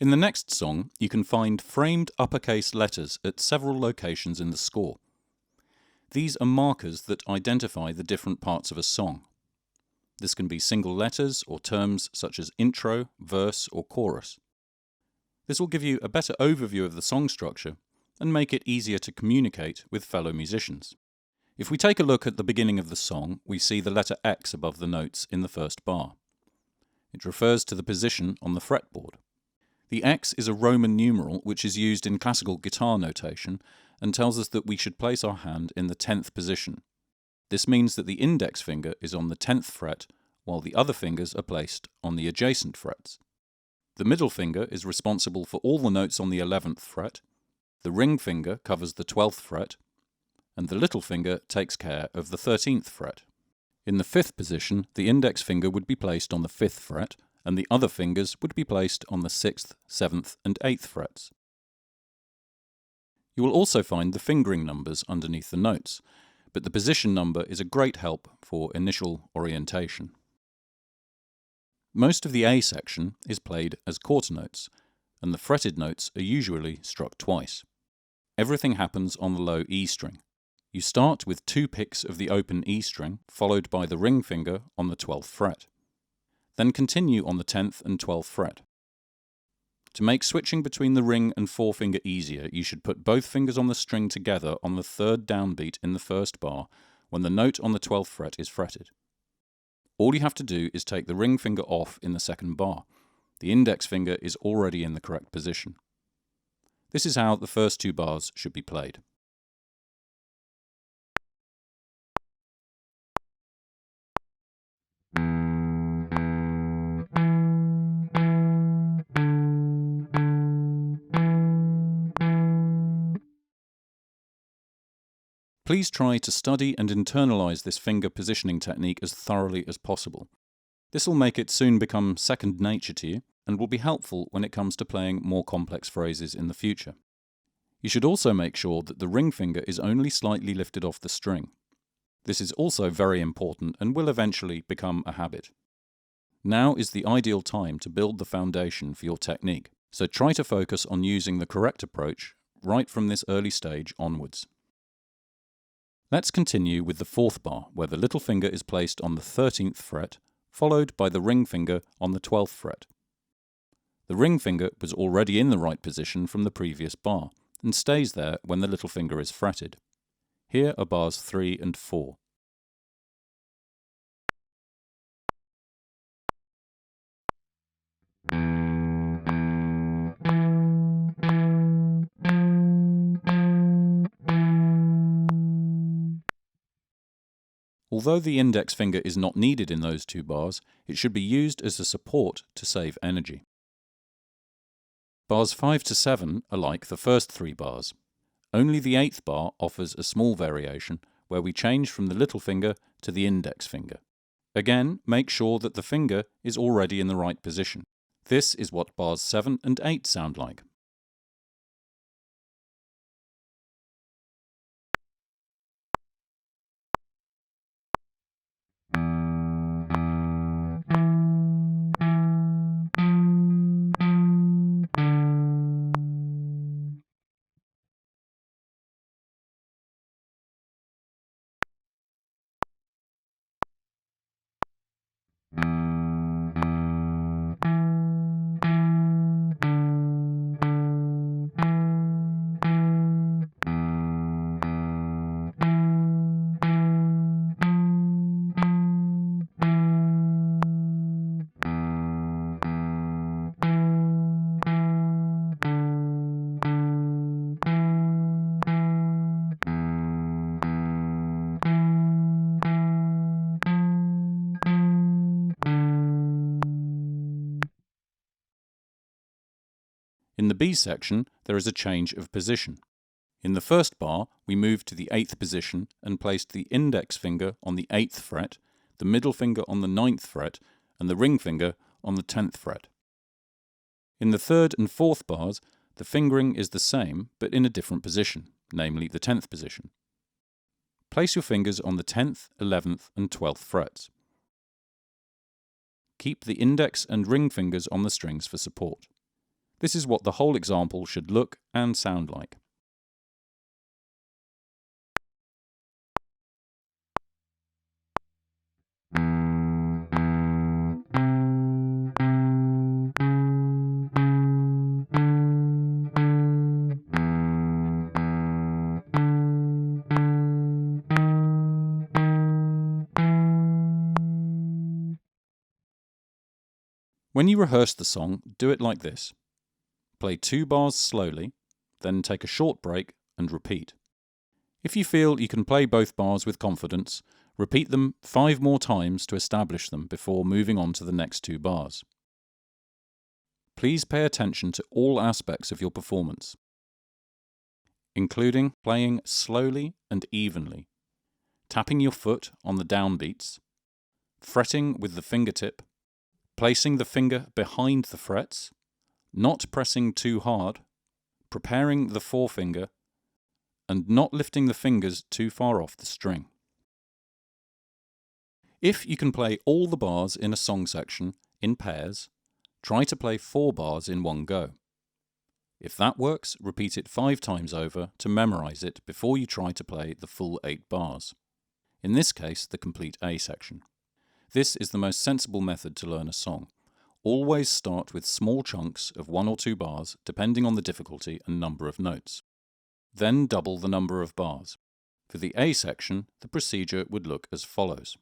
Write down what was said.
In the next song, you can find framed uppercase letters at several locations in the score. These are markers that identify the different parts of a song. This can be single letters or terms such as intro, verse, or chorus. This will give you a better overview of the song structure and make it easier to communicate with fellow musicians. If we take a look at the beginning of the song, we see the letter X above the notes in the first bar. It refers to the position on the fretboard. The X is a Roman numeral which is used in classical guitar notation and tells us that we should place our hand in the 10th position. This means that the index finger is on the 10th fret, while the other fingers are placed on the adjacent frets. The middle finger is responsible for all the notes on the 11th fret, the ring finger covers the 12th fret, and the little finger takes care of the 13th fret. In the 5th position, the index finger would be placed on the 5th fret, and the other fingers would be placed on the 6th, 7th, and 8th frets. You will also find the fingering numbers underneath the notes, but the position number is a great help for initial orientation. Most of the A section is played as quarter notes, and the fretted notes are usually struck twice. Everything happens on the low E string. You start with 2 picks of the open E string, followed by the ring finger on the 12th fret. Then continue on the 10th and 12th fret. To make switching between the ring and forefinger easier, you should put both fingers on the string together on the 3rd downbeat in the first bar when the note on the 12th fret is fretted. All you have to do is take the ring finger off in the 2nd bar. The index finger is already in the correct position. This is how the first 2 bars should be played. Please try to study and internalize this finger positioning technique as thoroughly as possible. This will make it soon become second nature to you and will be helpful when it comes to playing more complex phrases in the future. You should also make sure that the ring finger is only slightly lifted off the string. This is also very important and will eventually become a habit. Now is the ideal time to build the foundation for your technique, so try to focus on using the correct approach right from this early stage onwards. Let's continue with the 4th bar, where the little finger is placed on the 13th fret, followed by the ring finger on the 12th fret. The ring finger was already in the right position from the previous bar, and stays there when the little finger is fretted. Here are bars 3 and 4. Although the index finger is not needed in those 2 bars, it should be used as a support to save energy. Bars 5 to 7 are like the first 3 bars. Only the 8th bar offers a small variation where we change from the little finger to the index finger. Again, make sure that the finger is already in the right position. This is what bars 7 and 8 sound like. In the B section, there is a change of position. In the first bar, we moved to the 8th position and placed the index finger on the 8th fret, the middle finger on the 9th fret, and the ring finger on the 10th fret. In the 3rd and 4th bars, the fingering is the same, but in a different position, namely the 10th position. Place your fingers on the 10th, 11th, and 12th frets. Keep the index and ring fingers on the strings for support. This is what the whole example should look and sound like. When you rehearse the song, do it like this. Play 2 bars slowly, then take a short break and repeat. If you feel you can play both bars with confidence, repeat them 5 more times to establish them before moving on to the next 2 bars. Please pay attention to all aspects of your performance, including playing slowly and evenly, tapping your foot on the downbeats, fretting with the fingertip, placing the finger behind the frets, not pressing too hard, preparing the forefinger, and not lifting the fingers too far off the string. If you can play all the bars in a song section in pairs, try to play 4 bars in one go. If that works, repeat it 5 times over to memorize it before you try to play the full 8 bars. In this case, the complete A section. This is the most sensible method to learn a song. Always start with small chunks of 1 or 2 bars, depending on the difficulty and number of notes. Then double the number of bars. For the A section, the procedure would look as follows.